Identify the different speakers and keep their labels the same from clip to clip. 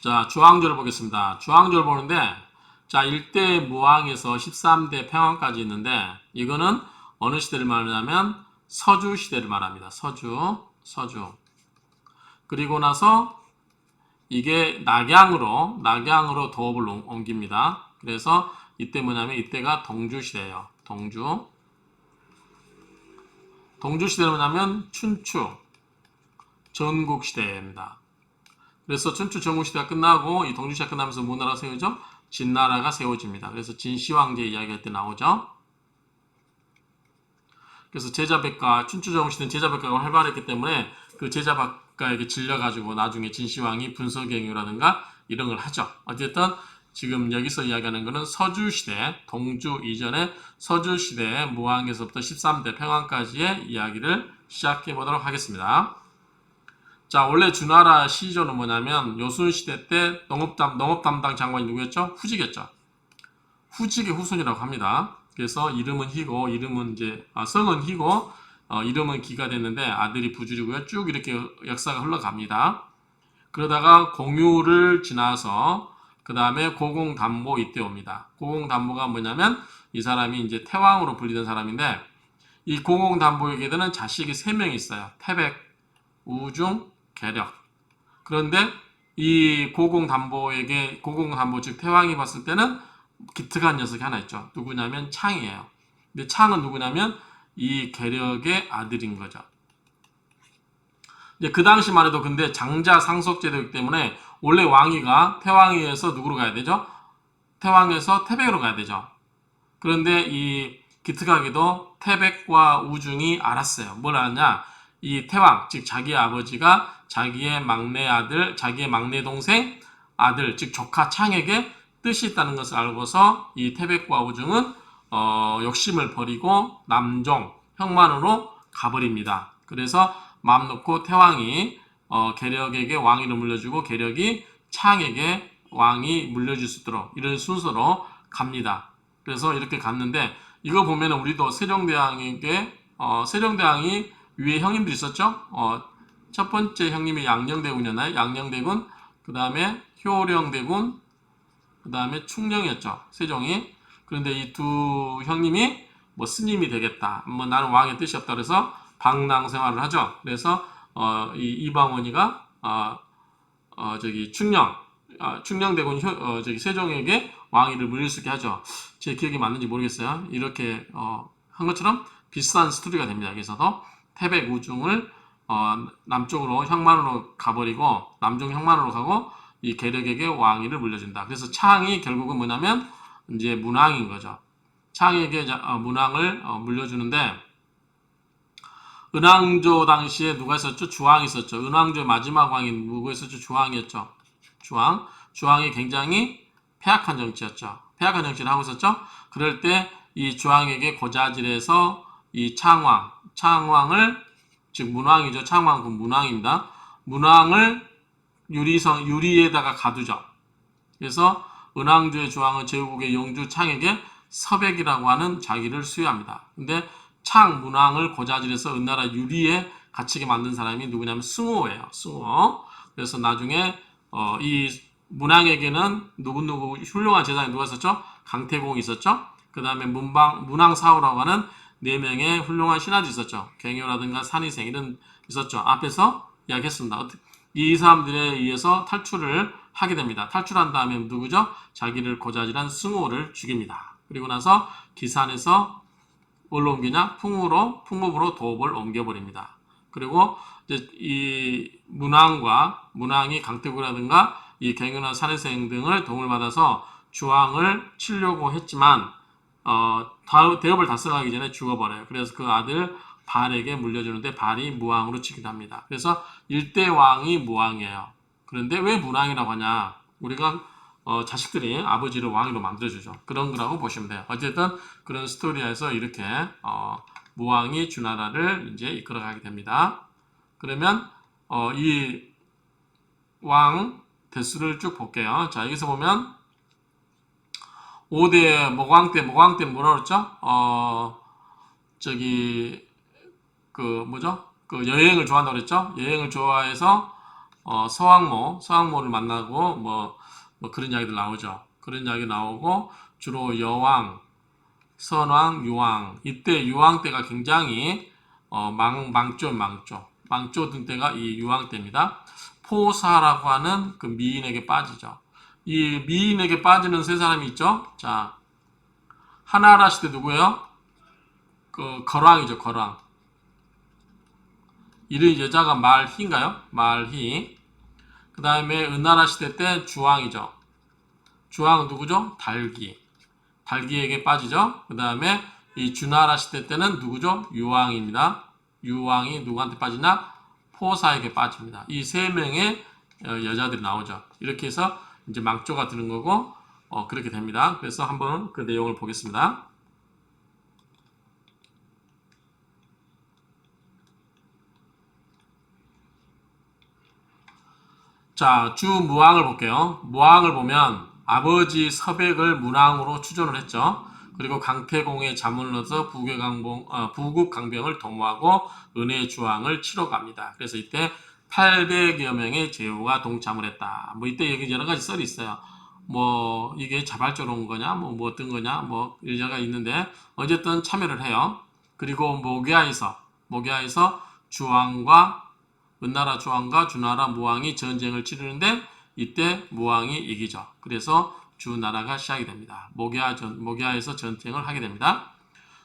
Speaker 1: 자, 주왕조를 보겠습니다. 주왕조를 보는데, 자, 1대 무왕에서 13대 평왕까지 있는데, 이거는 어느 시대를 말하냐면, 서주 시대를 말합니다. 서주. 그리고 나서, 이게 낙양으로 도읍을 옮깁니다. 그래서, 이때 뭐냐면, 이때가 동주 시대예요. 동주 시대는 뭐냐면, 춘추, 전국 시대입니다. 그래서 춘추 전국시대가 끝나고 이 동주시대가 끝나면서 뭐 나라가 세워져? 진나라가 세워집니다. 그래서 진시황제 이야기할 때 나오죠. 그래서 제자백가, 춘추 전국시대는 제자백가가 활발했기 때문에 그 제자백가에게 질려가지고 나중에 진시황이 분서경유라든가 이런 걸 하죠. 어쨌든 지금 여기서 이야기하는 거는 서주시대, 동주 이전의 서주시대 무왕에서부터 13대 평왕까지의 이야기를 시작해 보도록 하겠습니다. 자, 원래 주나라 시조는 뭐냐면 요순시대 때 농업 담당 장관이 누구였죠? 후직이었죠. 후직의 후손이라고 합니다. 그래서 이름은 희고, 성은 희고, 이름은 기가 됐는데 아들이 부주리고요. 쭉 이렇게 역사가 흘러갑니다. 그러다가 공유를 지나서 그 다음에 고공담보 이때 옵니다. 고공담보가 뭐냐면 이 사람이 이제 태왕으로 불리던 사람인데 이 고공담보에게는 자식이 3명이 있어요. 태백, 우중, 계력. 그런데 이 고공담보 즉 태왕이 봤을 때는 기특한 녀석이 하나 있죠. 누구냐면 창이에요. 근데 창은 누구냐면 이 계력의 아들인 거죠. 이제 그 당시만 해도 근데 장자 상속제도이기 때문에 원래 왕위가 태왕위에서 누구로 가야 되죠? 태왕에서 태백으로 가야 되죠. 그런데 이 기특하게도 태백과 우중이 알았어요. 뭘 알았냐? 이 태왕, 즉 자기의 아버지가 자기의 막내 아들, 자기의 막내 동생 아들, 즉 조카 창에게 뜻이 있다는 것을 알고서 이 태백과 우중은 욕심을 버리고 남종, 형만으로 가버립니다. 그래서 마음 놓고 태왕이 계력에게 왕위를 물려주고 계력이 창에게 왕이 물려줄 수 있도록 이런 순서로 갑니다. 그래서 이렇게 갔는데 이거 보면 우리도 세종대왕이 위에 형님들이 있었죠. 첫 번째 형님이 양녕대군이었나요? 양녕대군, 그 다음에 효령대군, 그 다음에 충령이었죠. 세종이. 그런데 이 두 형님이 뭐 스님이 되겠다. 뭐 나는 왕의 뜻이 없다. 그래서 방랑 생활을 하죠. 그래서 이 이방원이가 충령대군 세종에게 왕위를 물릴 수 있게 하죠. 제 기억이 맞는지 모르겠어요. 이렇게 한 것처럼 비슷한 스토리가 됩니다. 여기서도 태백 우중을 남쪽으로 형만으로 가버리고 남쪽 형만으로 가고 이 계력에게 왕위를 물려준다. 그래서 창이 결국은 뭐냐면 이제 문왕인 거죠. 창에게 문왕을 물려주는데 은왕조 당시에 누가 있었죠? 주왕이 있었죠. 은왕조의 마지막 왕이 누구 있었죠? 주왕이었죠. 주왕이 굉장히 폐악한 정치였죠. 폐악한 정치를 하고 있었죠. 그럴 때 이 주왕에게 고자질해서 이 창왕을 즉 문왕이죠. 창왕 그 문왕입니다. 문왕을 유리에다가 가두죠. 그래서 은왕조의 주왕은 제후국의 영주 창에게 서백이라고 하는 자기를 수여합니다. 근데 문왕을 고자질해서 은나라 유리에 갇히게 만든 사람이 누구냐면 승호예요. 승호. 그래서 나중에 이 문왕에게는 누구 훌륭한 제사장이 누가 있었죠? 강태공이 있었죠. 그 다음에 문왕사후라고 하는 4명의 훌륭한 신하들이 있었죠. 갱요라든가 산이생 이런 있었죠. 앞에서 이야기했습니다. 이 사람들에 의해서 탈출을 하게 됩니다. 탈출한 다음에 누구죠? 자기를 고자질한 승호를 죽입니다. 그리고 나서 기산에서 뭘로 옮기냐? 풍읍으로 도읍을 옮겨버립니다. 그리고 이제 이 문왕이 강태구라든가 이 갱유나 산해생 등을 도움을 받아서 주왕을 치려고 했지만 대업을 달성하기 전에 죽어버려요. 그래서 그 아들 발에게 물려주는데 발이 무왕으로 치기도 합니다. 그래서 1대 왕이 무왕이에요. 그런데 왜 문왕이라고 하냐? 우리가 자식들이 아버지를 왕으로 만들어주죠. 그런 거라고 보시면 돼요. 어쨌든 그런 스토리에서 이렇게 무왕이 주나라를 이제 이끌어가게 됩니다. 그러면 이 왕 대수를 쭉 볼게요. 자, 여기서 보면 5대 모광 때 뭐라 그랬죠? 그 여행을 좋아한다고 그랬죠? 여행을 좋아해서 서왕모를 만나고 뭐 그런 이야기들 나오죠. 그런 이야기 나오고 주로 여왕, 선왕, 유왕 이때 유왕 때가 굉장히 망조 등 때가 이 유왕 때입니다. 포사라고 하는 그 미인에게 빠지죠. 이 미인에게 빠지는 세 사람이 있죠. 자, 하나라 시대 누구예요? 그 거왕이죠, 거왕. 이름 여자가 말희인가요? 말희. 그 다음에 은나라 시대 때 주왕이죠. 주왕은 누구죠? 달기. 달기에게 빠지죠. 그 다음에 이 주나라 시대 때는 누구죠? 유왕입니다. 유왕이 누구한테 빠지나? 포사에게 빠집니다. 이 세 명의 여자들이 나오죠. 이렇게 해서 이제 망조가 드는 거고 그렇게 됩니다. 그래서 한번 그 내용을 보겠습니다. 자, 주무왕을 볼게요. 무왕을 보면 아버지 서백을 문왕으로 추존을 했죠. 그리고 강태공의 자문을 얻어 부국 강병을 도모하고 은혜 주왕을 치러 갑니다. 그래서 이때 800여 명의 제후가 동참을 했다. 뭐 이때 여기 여러 가지 썰이 있어요. 뭐 이게 자발적으로 온 거냐, 뭐 어떤 거냐, 뭐 여자가 있는데 어쨌든 참여를 해요. 그리고 모기아에서 주왕과 은나라 주왕과 주나라 무왕이 전쟁을 치르는데 이때 무왕이 이기죠. 그래서 주나라가 시작이 됩니다. 모기아에서 전쟁을 하게 됩니다.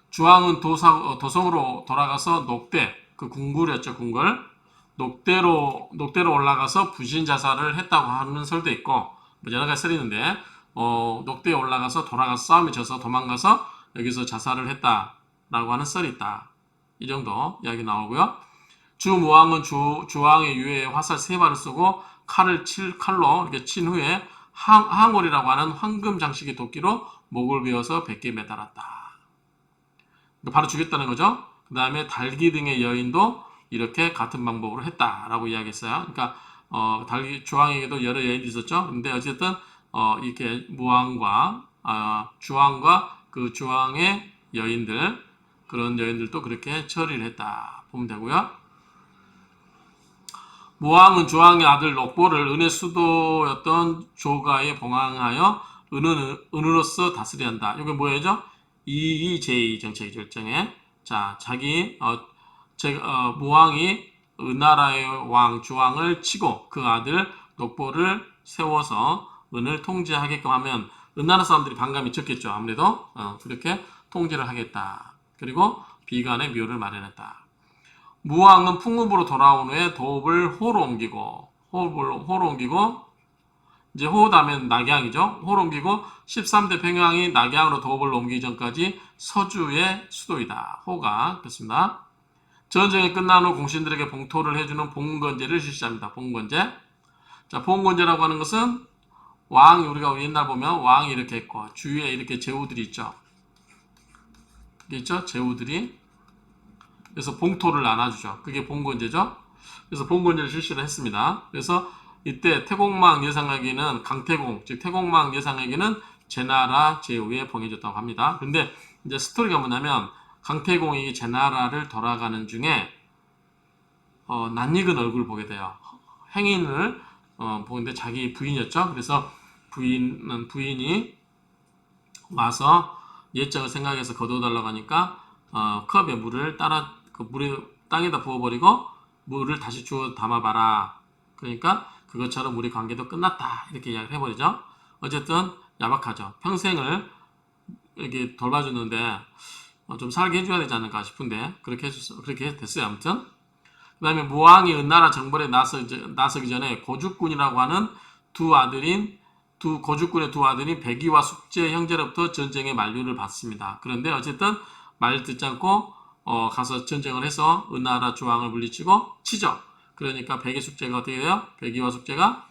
Speaker 1: 주왕은 도성으로 돌아가서 녹대, 그 궁굴이었죠, 궁궐. 녹대로 올라가서 부신 자살을 했다고 하는 설도 있고, 뭐 여러 가지 설이 있는데, 녹대에 올라가서 돌아가서 싸움에 져서 도망가서 여기서 자살을 했다라고 하는 썰이 있다. 이 정도 이야기 나오고요. 주무왕은 주왕의 유해에 화살 3발을 쓰고 칼로 이렇게 친 후에 항올이라고 하는 황금 장식의 도끼로 목을 베어서 뱉게 매달았다. 바로 죽였다는 거죠. 그 다음에 달기 등의 여인도 이렇게 같은 방법으로 했다라고 이야기했어요. 그러니까 주왕에게도 여러 여인이 있었죠. 근데 어쨌든 이렇게 무왕과 주왕과 그 주왕의 여인들 그런 여인들도 그렇게 처리를 했다 보면 되고요. 무왕은 주왕의 아들 녹보를 은의 수도였던 조가에 봉항하여 은으로서 다스려야 한다. 이게 뭐예요? 이의 정책이죠, 일정에. 자, 무왕이 은나라의 왕 주왕을 치고 그 아들 녹보를 세워서 은을 통제하게끔 하면 은나라 사람들이 반감이 적겠죠. 아무래도 그렇게 통제를 하겠다. 그리고 비간의 묘를 마련했다. 무왕은 풍읍으로 돌아온 후에 도읍을 호로 옮기고 이제 호 다음엔 낙양이죠. 호로 옮기고 13대 평양이 낙양으로 도읍을 옮기기 전까지 서주의 수도이다. 호가 그렇습니다. 전쟁이 끝난 후 공신들에게 봉토를 해주는 봉건제를 실시합니다. 봉건제. 자, 봉건제라고 하는 것은 왕이 우리가 옛날 보면 왕이 이렇게 있고 주위에 이렇게 제후들이 있죠. 제후들이. 그래서 봉토를 나눠주죠. 그게 봉건제죠. 그래서 봉건제를 실시를 했습니다. 그래서 이때 태공망 예상에게는 강태공, 즉 태공망 예상에게는 제나라 제후에 봉해줬다고 합니다. 근데 이제 스토리가 뭐냐면 강태공이 제나라를 돌아가는 중에 낯익은 얼굴을 보게 돼요. 행인을 보는데 자기 부인이었죠. 그래서 부인이 와서 예정을 생각해서 거둬달라고 하니까 컵에 물을 땅에다 부어버리고 물을 다시 주워 담아봐라. 그러니까 그것처럼 우리 관계도 끝났다. 이렇게 이야기를 해버리죠. 어쨌든 야박하죠. 평생을 이렇게 돌봐주는데 좀 살게 해줘야 되지 않을까 싶은데 그렇게 됐어요. 아무튼 그 다음에 무왕이 은나라 정벌에 나서기 전에 고죽군이라고 하는 고죽군의 두 아들이 백의와 숙제 형제로부터 전쟁의 만류를 받습니다. 그런데 어쨌든 말 듣지 않고 가서 전쟁을 해서 은나라 주왕을 물리치고 치죠. 그러니까 백의 숙제가 어떻게 돼요? 백의와 숙제가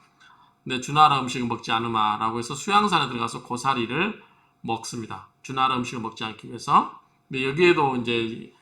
Speaker 1: 내 주나라 음식을 먹지 않으마라고 해서 수양산에 들어가서 고사리를 먹습니다. 주나라 음식을 먹지 않기 위해서. 근데 여기에도 이제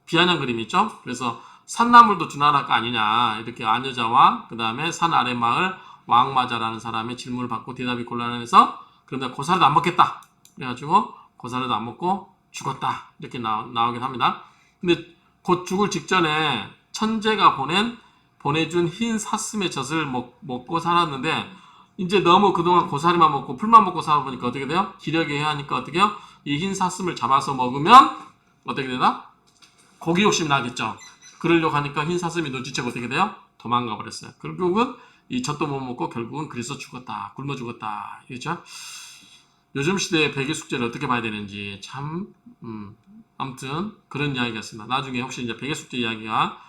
Speaker 1: 비아냥 그림이 있죠. 그래서 산나물도 주나라가 아니냐 이렇게 안여자와 그 다음에 산 아래 마을 왕마자라는 사람의 질문을 받고 대답이 곤란해서 그런데 고사리도 안 먹겠다. 그래가지고 고사리도 안 먹고 죽었다. 이렇게 나오긴 합니다. 근데 곧 죽을 직전에 천재가 보낸 보내준 흰 사슴의 젖을 먹고 살았는데 이제 너무 그동안 고사리만 먹고 풀만 먹고 살아보니까 어떻게 돼요? 기력이 해야 하니까 어떻게 해요? 이 흰 사슴을 잡아서 먹으면 어떻게 되나? 고기 욕심이 나겠죠. 그러려고 하니까 흰 사슴이 눈치채고 어떻게 돼요? 도망가 버렸어요. 결국은 이 젖도 못 먹고 결국은 그래서 죽었다. 굶어 죽었다. 그렇죠? 요즘 시대의 백일 숙제를 어떻게 봐야 되는지 참 아무튼 그런 이야기가 있습니다. 나중에 혹시 이제 백일 숙제 이야기가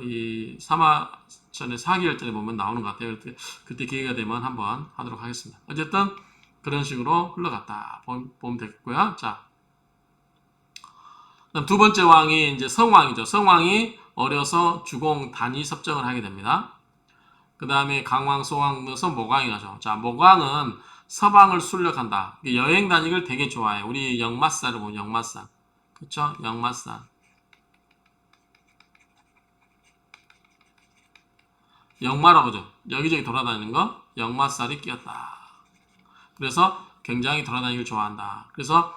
Speaker 1: 이 사마천의 사기열전에 보면 나오는 것 같아요. 그때 기회가 되면 한번 하도록 하겠습니다. 어쨌든 그런 식으로 흘러갔다 보면 되겠고요. 자, 그다음 두 번째 왕이 이제 성왕이죠. 성왕이 어려서 주공 단위 섭정을 하게 됩니다. 그 다음에 강왕, 소왕 넣어서 모광이 가죠. 자, 모광은 서방을 순력한다. 여행 다니기를 되게 좋아해. 우리 역마살을 보면 역마살. 그쵸? 역마살. 역마라고 하죠. 여기저기 돌아다니는 거. 역마살이 끼었다. 그래서 굉장히 돌아다니기를 좋아한다. 그래서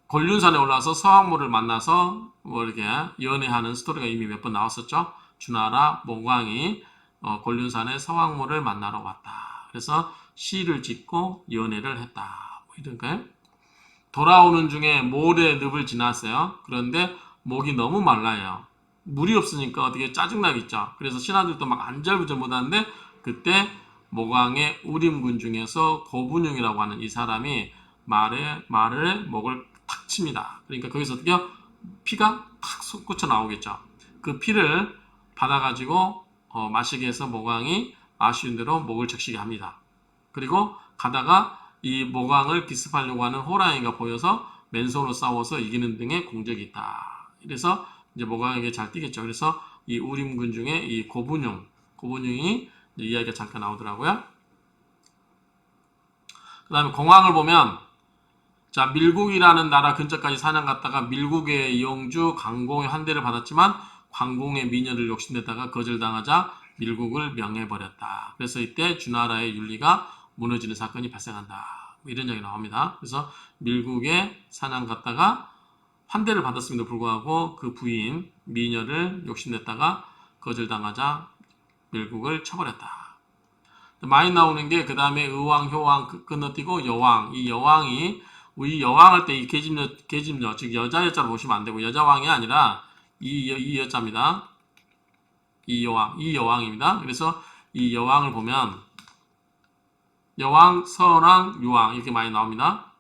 Speaker 1: 곤륜산에 올라와서 서왕모를 만나서 뭐 이렇게 연애하는 스토리가 이미 몇 번 나왔었죠. 주나라 모광이 곤륜산에 서왕모를 만나러 왔다. 그래서 시를 짓고 연애를 했다. 뭐 이런 거예요. 돌아오는 중에 모래 늪을 지났어요. 그런데 목이 너무 말라요. 물이 없으니까 어떻게 짜증나겠죠. 그래서 신하들도 막 안절부절 못하는데 그때 모광의 우림군 중에서 고분용이라고 하는 이 사람이 말을 목을 탁 칩니다. 그러니까 거기서 어떻게 피가 탁 솟구쳐 나오겠죠. 그 피를 받아가지고 마시게 해서 모광이 아쉬운 대로 목을 적시게 합니다. 그리고 가다가 이 모광을 기습하려고 하는 호랑이가 보여서 맨손으로 싸워서 이기는 등의 공적이 있다. 그래서 이제 모광에게 잘 뛰겠죠. 그래서 이 우림군 중에 이 고분용이 이야기가 잠깐 나오더라고요. 그 다음에 공황을 보면 자, 밀국이라는 나라 근처까지 사냥 갔다가 밀국의 영주 광공의 환대를 받았지만 광공의 미녀를 욕심내다가 거절당하자 밀국을 명해버렸다. 그래서 이때 주나라의 윤리가 무너지는 사건이 발생한다. 뭐 이런 이야기 나옵니다. 그래서 밀국에 사냥 갔다가 환대를 받았음에도 불구하고 그 부인 미녀를 욕심냈다가 거절당하자 밀국을 쳐버렸다. 많이 나오는 게 그 다음에 의왕, 효왕 건너뛰고 여왕. 이 여왕이 우리 여왕 할 때 이 계집녀, 즉 여자 여자로 보시면 안 되고 여자왕이 아니라 이 여자입니다. 이 여왕입니다. 그래서 이 여왕을 보면 여왕, 선왕, 유왕 이렇게 많이 나옵니다.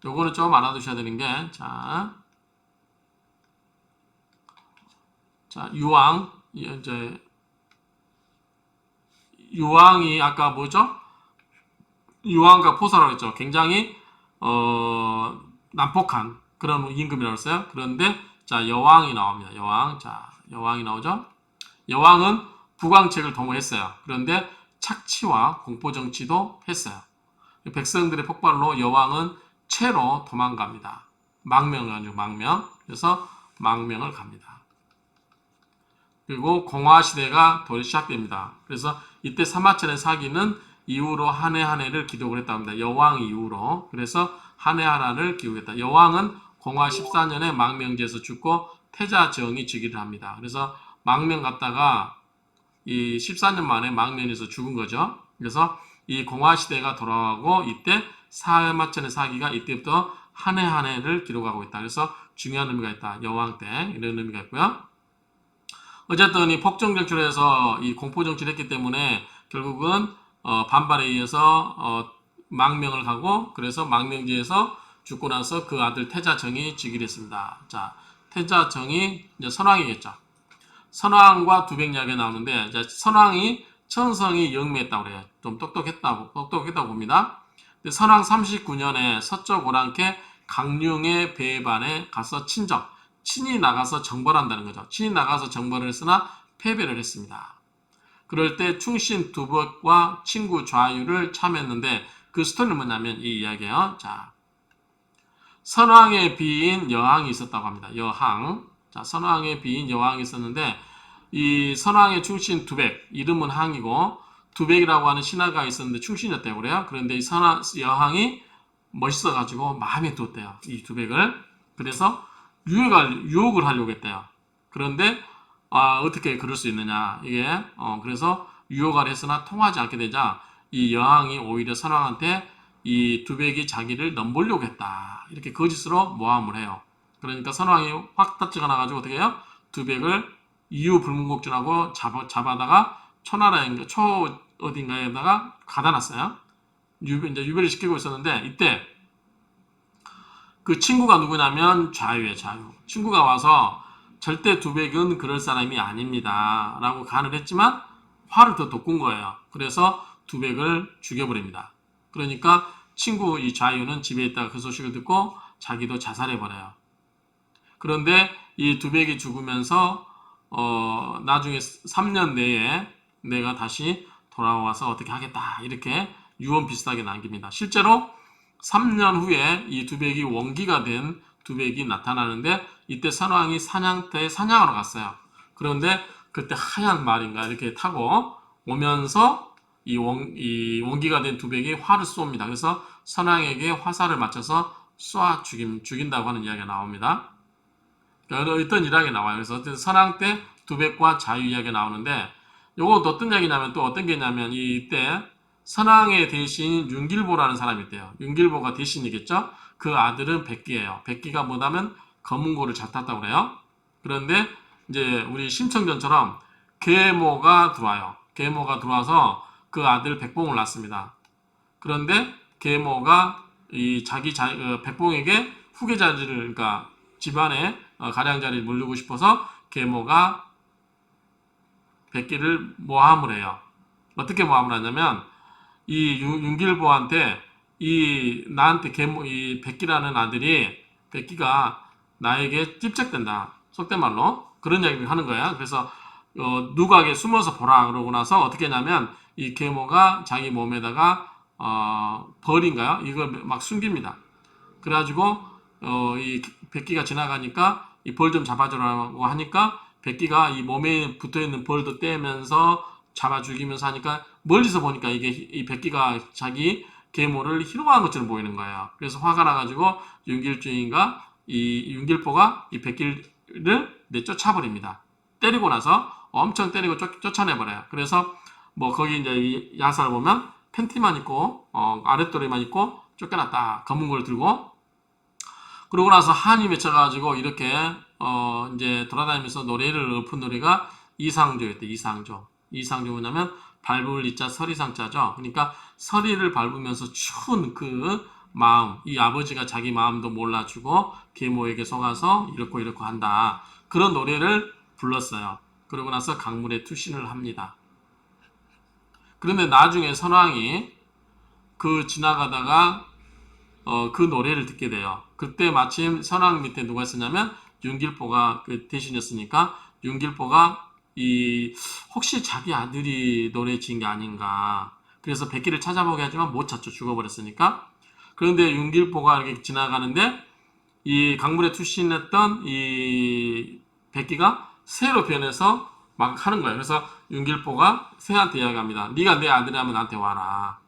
Speaker 1: 요거는 좀 알아두셔야 되는 게 자, 유왕 이제 유왕이 아까 뭐죠? 유왕과 포사라고 했죠. 굉장히 난폭한 그런 임금이라고 했어요. 그런데 자 여왕이 나옵니다. 여왕 자 여왕이 나오죠. 여왕은 부광책을 도모했어요. 그런데 착취와 공포정치도 했어요. 백성들의 폭발로 여왕은 채로 도망갑니다. 망명을 가지고 망명. 그래서 망명을 갑니다. 그리고 공화시대가 도래 시작됩니다. 그래서 이때 사마천의 사기는 이후로 한 해 한 해를 기록을 했다고 합니다. 여왕 이후로. 그래서 한 해 하나를 기록했다. 여왕은 공화 14년에 망명제에서 죽고 태자정이 즉위를 합니다. 그래서 망명 갔다가 이 14년 만에 망명에서 죽은 거죠. 그래서 이 공화시대가 돌아가고 이때 사마천의 사기가 이때부터 한 해 한 해를 기록하고 있다. 그래서 중요한 의미가 있다. 여왕 때 이런 의미가 있고요. 어쨌든 이 폭정정치를 해서 이 공포정치를 했기 때문에 결국은 반발에 의해서 망명을 가고 그래서 망명제에서 죽고 나서 그 아들 태자정이 즉위를 했습니다. 자, 태자정이 이제 선왕이겠죠. 선왕과 두백 이야기가 나오는데 이제 선왕이 천성이 영매했다고 그래요. 좀 똑똑했다고 봅니다. 근데 선왕 39년에 서쪽 오랑캐 강릉의 배반에 가서 친이 나가서 정벌한다는 거죠. 친이 나가서 정벌을 했으나 패배를 했습니다. 그럴 때 충신 두백과 친구 좌유를 참였는데 그 스토리는 뭐냐면 이 이야기예요. 자, 선왕의 비인 여항이 있었다고 합니다. 여항. 자, 선왕의 비인 여항이 있었는데 이 선왕의 충신 두백, 이름은 항이고 두백이라고 하는 신하가 있었는데 충신이었대요. 그래요. 그런데 이 여항이 멋있어가지고 마음에 두었대요. 이 두백을. 그래서 유혹을 하려고 했대요. 그런데 어떻게 그럴 수 있느냐. 이게, 그래서 유혹을 했으나 통하지 않게 되자 이 여왕이 오히려 선왕한테 이 두백이 자기를 넘보려고 했다. 이렇게 거짓으로 모함을 해요. 그러니까 선왕이 확 닥치가 나가지고 어떻게 해요? 두백을 이유 불문곡주라고 잡아다가 초나라인가, 어딘가에다가 가다 놨어요. 이제 유배를 시키고 있었는데, 이때 그 친구가 누구냐면 좌유예요, 좌유. 친구가 와서 절대 두백은 그럴 사람이 아닙니다. 라고 간을 했지만 화를 더 돋군 거예요. 그래서 두백을 죽여버립니다. 그러니까 친구 이 좌유는 집에 있다가 그 소식을 듣고 자기도 자살해버려요. 그런데 이 두백이 죽으면서 나중에 3년 내에 내가 다시 돌아와서 어떻게 하겠다 이렇게 유언 비슷하게 남깁니다. 실제로 3년 후에 이 두백이 원기가 된 두백이 나타나는데 이때 선왕이 사냥터에 사냥하러 갔어요. 그런데 그때 하얀 말인가 이렇게 타고 오면서 이 원기가 된 두백이 화를 쏩니다. 그래서 선왕에게 화살을 맞춰서 쏴 죽인다고 하는 이야기가 나옵니다. 그러니까 어떤 이야기가 나와요. 그래서 어떤 선왕 때 두백과 자유 이야기가 나오는데 요거 어떤 이야기냐면 또 어떤 게 있냐면 이때 선왕의 대신 윤길보라는 사람이 있대요. 윤길보가 대신이겠죠. 그 아들은 백기예요. 백기가 뭐냐면 검은고를 잘 탔다고 그래요. 그런데 이제 우리 심청전처럼 계모가 들어와요. 계모가 들어와서 그 아들 백봉을 낳습니다. 그런데 계모가 이 백봉에게 후계자리를 그러니까 집안에 가량자리를 물리고 싶어서 계모가 백기를 모함을 해요. 어떻게 모함을 하냐면 이 윤길보한테 나한테 이 백기라는 아들이 백기가 나에게 찝쩍댄다. 속된 말로 그런 얘기를 하는 거야. 그래서 누각에 숨어서 보라 그러고 나서 어떻게 했냐면 이 계모가 자기 몸에다가 벌인가요? 이걸 막 숨깁니다. 그래가지고 이 백기가 지나가니까 이 벌 좀 잡아주라고 하니까 백기가 이 몸에 붙어있는 벌도 떼면서 잡아 죽이면서 하니까 멀리서 보니까 이게 이 백기가 자기 계모를 희롱한 것처럼 보이는 거예요. 그래서 화가 나가지고 윤길주인과 이 윤길보가 이 백기를 내쫓아버립니다. 때리고 나서 엄청 때리고 쫓아내버려요. 그래서 뭐 거기 이제 야사를 보면 팬티만 입고 아랫도리만 입고 쫓겨났다. 검은 걸 들고 그러고 나서 한이 맺혀가지고 이렇게 이제 돌아다니면서 노래를 읊은 노래가 이상조였대. 이상조 뭐냐면 밟을 이자 서리상자죠. 그러니까 서리를 밟으면서 추운 그 마음, 이 아버지가 자기 마음도 몰라주고 계모에게 속아서 이렇고 한다. 그런 노래를 불렀어요. 그러고 나서 강물에 투신을 합니다. 그런데 나중에 선왕이 그 지나가다가 그 노래를 듣게 돼요. 그때 마침 선왕 밑에 누가 있었냐면 윤길보가 그 대신이었으니까 윤길보가 혹시 자기 아들이 노래 지은 게 아닌가. 그래서 백기를 찾아보게 하지만 못 찾죠. 죽어버렸으니까. 그런데 윤길보가 이렇게 지나가는데 이 강물에 투신했던 이 백기가 새로 변해서 막 하는 거예요. 그래서 윤길보가 새한테 이야기합니다. 네가 내 아들이라면 나한테 와라.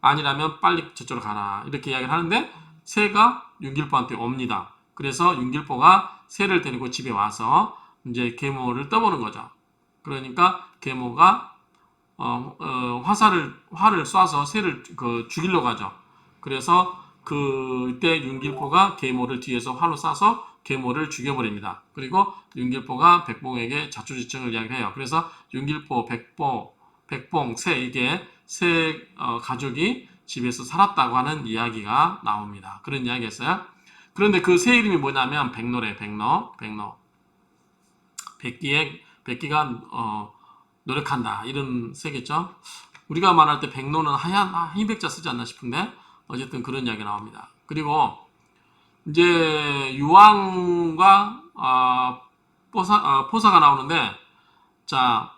Speaker 1: 아니라면 빨리 저쪽으로 가라. 이렇게 이야기를 하는데 새가 윤길보한테 옵니다. 그래서 윤길보가 새를 데리고 집에 와서 이제 계모를 떠보는 거죠. 그러니까 계모가 화를 쏴서 새를 죽이려고 하죠. 그래서 그때 윤길보가 계모를 뒤에서 활로 쏴서 계모를 죽여버립니다. 그리고 윤길보가 백봉에게 자초지청을 이야기해요. 그래서 윤길보, 백봉, 새 이게 새 가족이 집에서 살았다고 하는 이야기가 나옵니다. 그런 이야기였어요. 그런데 그 새 이름이 뭐냐면 백노래, 백노. 백기가 노력한다 이런 새겠죠. 우리가 말할 때 백노는 흰백자 쓰지 않나 싶은데 어쨌든 그런 이야기가 나옵니다. 그리고 이제 유황과 포사가 나오는데 자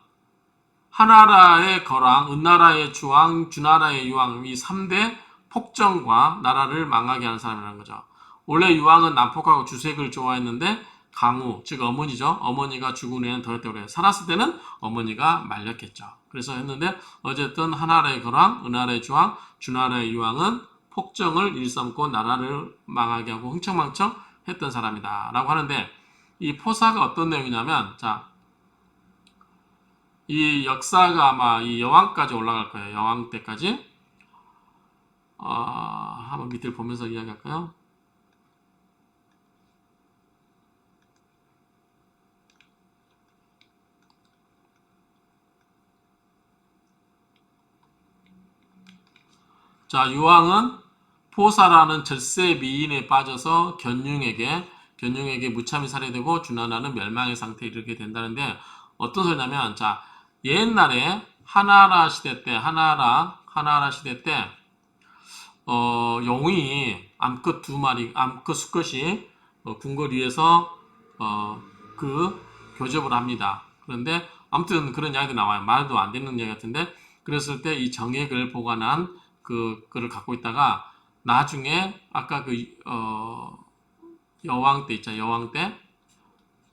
Speaker 1: 하나라의 거랑, 은나라의 주왕, 주나라의 유황 이 3대 폭정과 나라를 망하게 하는 사람이라는 거죠. 원래 유황은 난폭하고 주색을 좋아했는데 강우, 즉 어머니죠. 어머니가 죽은 후에는 더했다고 그래요. 살았을 때는 어머니가 말렸겠죠. 그래서 했는데 어쨌든 하나라의 거랑, 은나라의 주왕, 주나라의 유황은 폭정을 일삼고 나라를 망하게 하고 흥청망청 했던 사람이다 라고 하는데 이 포사가 어떤 내용이냐면, 자, 이 역사가 아마 이 여왕까지 올라갈 거예요. 여왕 때까지. 한번 밑을 보면서 이야기할까요? 자, 유왕은 포사라는 절세 미인에 빠져서 견융에게 무참히 살해되고 주나라는 멸망의 상태에 이르게 된다는데 어떤 소리냐면 자, 옛날에 하나라 시대 때 용이 암컷 두 마리, 암컷 수컷이 궁궐 위에서 그 교접을 합니다. 그런데 아무튼 그런 이야기도 나와요. 말도 안 되는 이야기 같은데 그랬을 때 이 정액을 보관한 그거를 갖고 있다가 나중에 아까 여왕 때 있잖아요.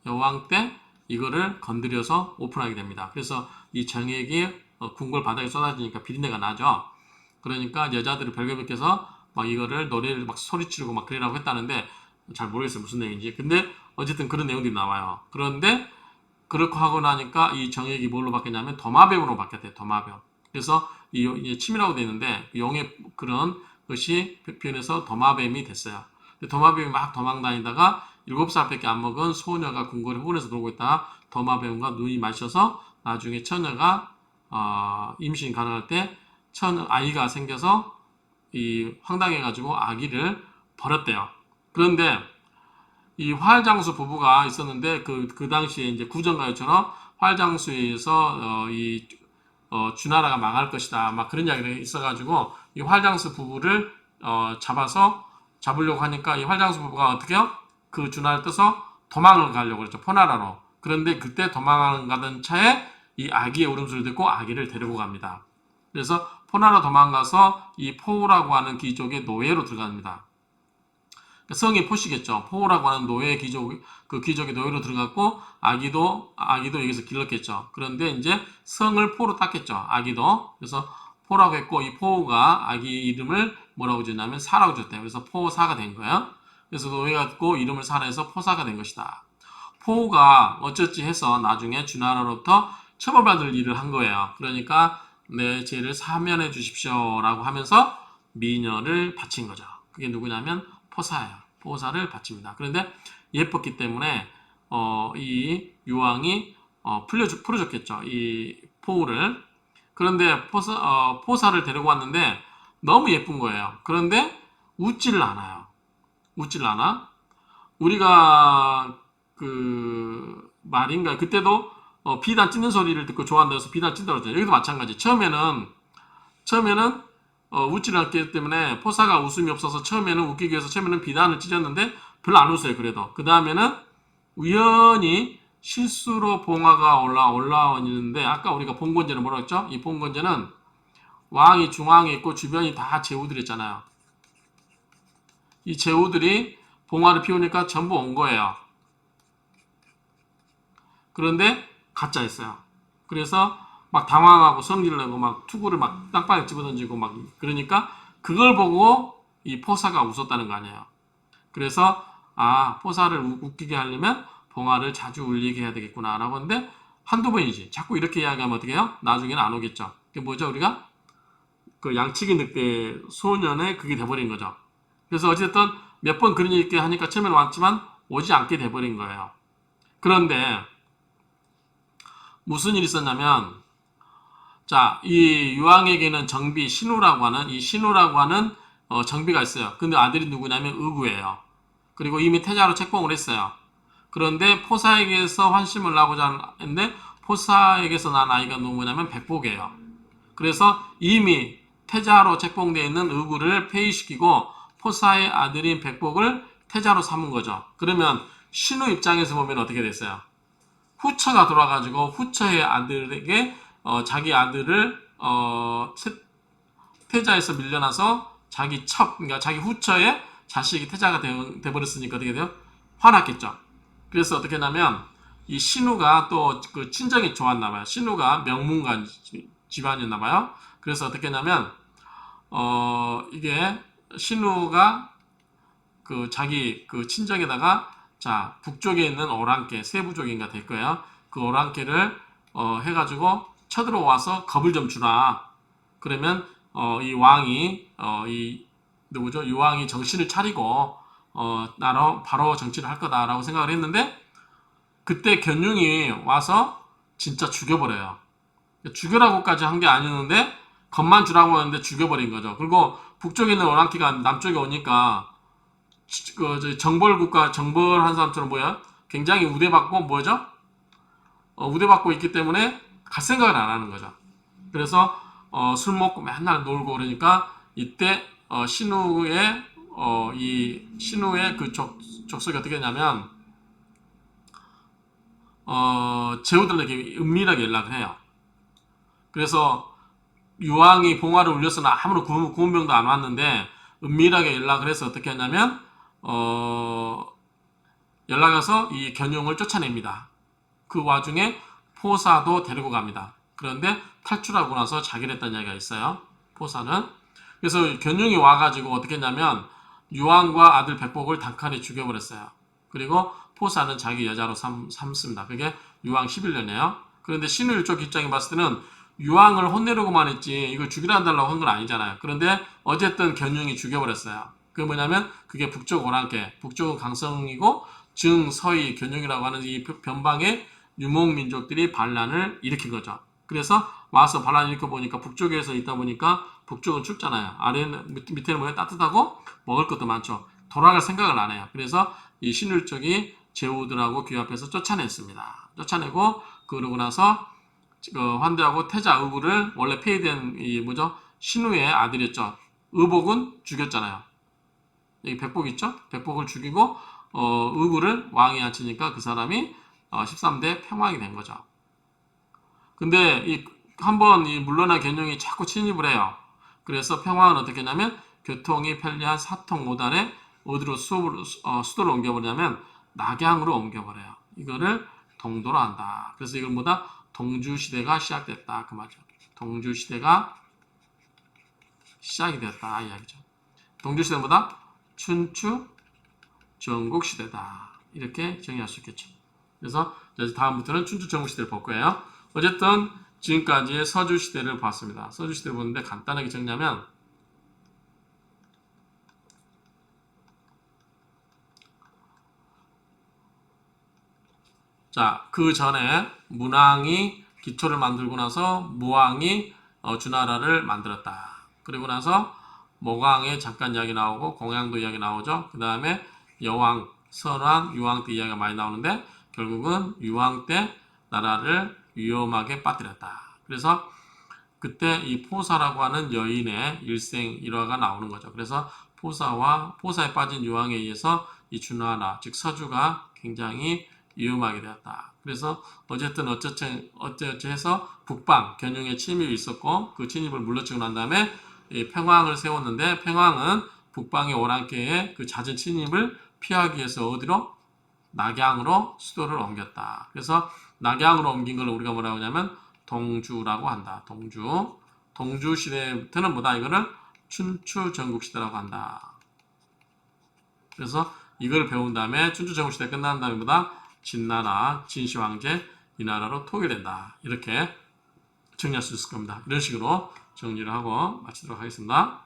Speaker 1: 여왕 때 이거를 건드려서 오픈하게 됩니다. 그래서 이 정액이 궁궐 바닥에 쏟아지니까 비린내가 나죠. 그러니까 여자들이 별개별께서 막 이거를 노래를 막 소리치르고 막 그러라고 했다는데 잘 모르겠어요. 무슨 내용인지. 근데 어쨌든 그런 내용들이 나와요. 그런데 그렇게 하고 나니까 이 정액이 뭘로 바뀌냐면 도마뱀으로 바뀌었대요. 도마뱀. 그래서 이 침이라고 되어 있는데 용의 그런 것이 변해서 도마뱀이 됐어요. 도마뱀이 막 도망 다니다가 7살밖에 안 먹은 소녀가 궁궐에 후원해서 돌고 있다가 도마뱀과 눈이 마셔서 나중에 처녀가 임신 가능할 때 아이가 생겨서 이 황당해가지고 아기를 버렸대요. 그런데 이 활장수 부부가 있었는데 그 당시에 이제 구정가요처럼 활장수에서 주나라가 망할 것이다 막 그런 이야기가 있어가지고 이 활장수 부부를 잡으려고 하니까 이 활장수 부부가 어떻게요? 그 주나라를 떠서 도망을 가려고 그랬죠. 포나라로. 그런데 그때 도망가던 차에 이 아기의 울음소리를 듣고 아기를 데리고 갑니다. 그래서 포나라 도망가서 이 포우라고 하는 귀족의 노예로 들어갑니다. 성이 포시겠죠. 포우라고 하는 노예 그 귀족의 노예로 들어갔고 아기도 여기서 길렀겠죠. 그런데 이제 성을 포로 땄겠죠. 아기도. 그래서 포라고 했고 이 포우가 아기 이름을 뭐라고 지었냐면 사라고 지었대요. 그래서 포사가 된 거예요. 그래서 노예가 듣고 이름을 사라 해서 포사가 된 것이다. 포우가 어쩌지 해서 나중에 주나라로부터 처벌받을 일을 한 거예요. 그러니까 내 죄를 사면해 주십시오라고 하면서 미녀를 바친 거죠. 그게 누구냐면 포사예요. 포사를 바칩니다. 그런데 예뻤기 때문에 이 유왕이 풀어줬겠죠. 이 포우를. 그런데 포사를 데리고 왔는데 너무 예쁜 거예요. 그런데 웃지를 않아요. 웃지를 않아. 우리가 그 말인가 그때도 비단 찢는 소리를 듣고 좋아한다고 해서 비단 찢는다고 했잖아요. 여기도 마찬가지. 처음에는 웃지를 않기 때문에 포사가 웃음이 없어서 처음에는 웃기기 위해서 처음에는 비단을 찢었는데 별로 안 웃어요. 그래도 그 다음에는 우연히 실수로 봉화가 올라왔는데 아까 우리가 봉건제는 뭐라고 했죠? 이 봉건제는 왕이 중앙에 있고 주변이 다 제후들 있잖아요. 이 제후들이 봉화를 피우니까 전부 온 거예요. 그런데 가짜였어요. 그래서 막 당황하고 성질을 내고 막 투구를 막 땅바닥에 집어던지고 막 그러니까 그걸 보고 이 포사가 웃었다는 거 아니에요. 그래서 포사를 웃기게 하려면 봉화를 자주 울리게 해야 되겠구나 라고 하는데 한두 번이지. 자꾸 이렇게 이야기하면 어떻게 해요? 나중에는 안 오겠죠. 그게 뭐죠? 우리가 그 양치기 늑대 소년의 그게 돼버린 거죠. 그래서 어쨌든 몇 번 그런 얘기 하니까 처음에는 왔지만 오지 않게 돼버린 거예요. 그런데 무슨 일이 있었냐면 자, 이 유왕에게는 정비 신우라고 하는 정비가 있어요. 근데 아들이 누구냐면 의구예요. 그리고 이미 태자로 책봉을 했어요. 그런데 포사에게서 환심을 나고자 했는데 포사에게서 난 아이가 누구냐면 백복이에요. 그래서 이미 태자로 책봉되어 있는 의구를 폐위시키고 포사의 아들인 백복을 태자로 삼은 거죠. 그러면 신우 입장에서 보면 어떻게 됐어요? 후처가 돌아가지고 후처의 아들에게 자기 아들을 태자에서 밀려나서 그러니까 자기 후처의 자식이 태자가 돼버렸으니까 어떻게 돼요? 화났겠죠. 그래서 어떻게 하냐면 이 신우가 또 그 친정이 좋았나 봐요. 신우가 명문가 집안이었나 봐요. 그래서 어떻게 하냐면 이게 신우가 그 자기 그 친정에다가 자, 북쪽에 있는 오랑캐, 세부족인가 될 거예요. 그 오랑캐를 해가지고 쳐들어와서 겁을 좀 주라. 그러면 이 왕이 이 누구죠? 이 왕이 정신을 차리고 나로 바로 정치를 할 거다라고 생각을 했는데 그때 견융이 와서 진짜 죽여버려요. 죽여라고까지 한 게 아니었는데 겁만 주라고 했는데 죽여버린 거죠. 그리고 북쪽에 있는 오랑캐가 남쪽에 오니까 정벌국가 정벌한 사람처럼 뭐야? 굉장히 우대받고 뭐죠? 우대받고 있기 때문에 갈 생각을 안 하는 거죠. 그래서 술 먹고 맨날 놀고 그러니까 이때 신우의 이 신우의 그 족속이 어떻게 했냐면 제후들에게 은밀하게 연락을 해요. 그래서 유황이 봉화를 울렸으나 아무런 구원병도 안 왔는데 은밀하게 연락을 해서 어떻게 했냐면 연락해서 이 견용을 쫓아냅니다. 그 와중에 포사도 데리고 갑니다. 그런데 탈출하고 나서 자기를 했다는 이야기가 있어요. 포사는. 그래서 견용이 와가지고 어떻게 했냐면 유황과 아들 백복을 단칼에 죽여버렸어요. 그리고 포사는 자기 여자로 삼습니다. 그게 유황 11년이에요. 그런데 신우일족 입장에 봤을 때는 유황을 혼내려고만 했지 이걸 죽이려 한다고 한 건 아니잖아요. 그런데 어쨌든 견융이 죽여버렸어요. 그게 뭐냐면 그게 북쪽 오랑캐, 북쪽은 강성이고 증서이 견융이라고 하는 이 변방의 유목민족들이 반란을 일으킨 거죠. 그래서 와서 반란을 일으켜 보니까 북쪽에서 있다 보니까 북쪽은 춥잖아요. 아래는 밑에는 뭐야 따뜻하고 먹을 것도 많죠. 돌아갈 생각을 안 해요. 그래서 이 신율족이 제후들하고 규합해서 쫓아냈습니다. 쫓아내고 그러고 나서 환대하고 태자 의구를 원래 폐위된 이 뭐죠? 신우의 아들이었죠. 의복은 죽였잖아요. 여기 백복 있죠? 백복을 죽이고 의구를 왕이 앉히니까 그 사람이 13대 평왕이 된 거죠. 근데 한번 이 물러난 견용이 자꾸 침입을 해요. 그래서 평왕은 어떻게 했냐면 교통이 편리한 사통 5단에 어디로 수도를 옮겨버리냐면 낙양으로 옮겨버려요. 이거를 동도로 한다. 그래서 이걸 뭐다? 동주시대가 시작됐다. 그 말이죠. 동주시대가 시작이 됐다. 이 이야기죠. 동주시대는 뭐다? 춘추 전국시대다. 이렇게 정의할 수 있겠죠. 그래서 다음부터는 춘추 전국시대를 볼 거예요. 어쨌든 지금까지의 서주시대를 봤습니다. 서주시대를 보는데 간단하게 정리하면 자, 그 전에 문왕이 기초를 만들고 나서 모왕이 주나라를 만들었다. 그리고 나서 모광의 잠깐 이야기 나오고 공양도 이야기 나오죠. 그 다음에 여왕, 선왕, 유왕 때 이야기가 많이 나오는데 결국은 유왕 때 나라를 위험하게 빠뜨렸다. 그래서 그때 이 포사라고 하는 여인의 일생 일화가 나오는 거죠. 그래서 포사에 빠진 유왕에 의해서 이 주나라, 즉 서주가 굉장히 위험하게 되었다. 그래서 어쨌든 어쩌지 해서 북방 견용의 침입이 있었고 그 침입을 물러치고 난 다음에 평왕을 세웠는데 평왕은 북방의 오랑캐의 그 잦은 침입을 피하기 위해서 어디로? 낙양으로 수도를 옮겼다. 그래서 낙양으로 옮긴 걸 우리가 뭐라고 하냐면 동주라고 한다. 동주 시대부터는 뭐다? 이거를 춘추 전국시대라고 한다. 그래서 이걸 배운 다음에 춘추 전국시대 끝난 다음에 뭐다? 진나라, 진시황제 이 나라로 통일된다. 이렇게 정리할 수 있을 겁니다. 이런 식으로 정리를 하고 마치도록 하겠습니다.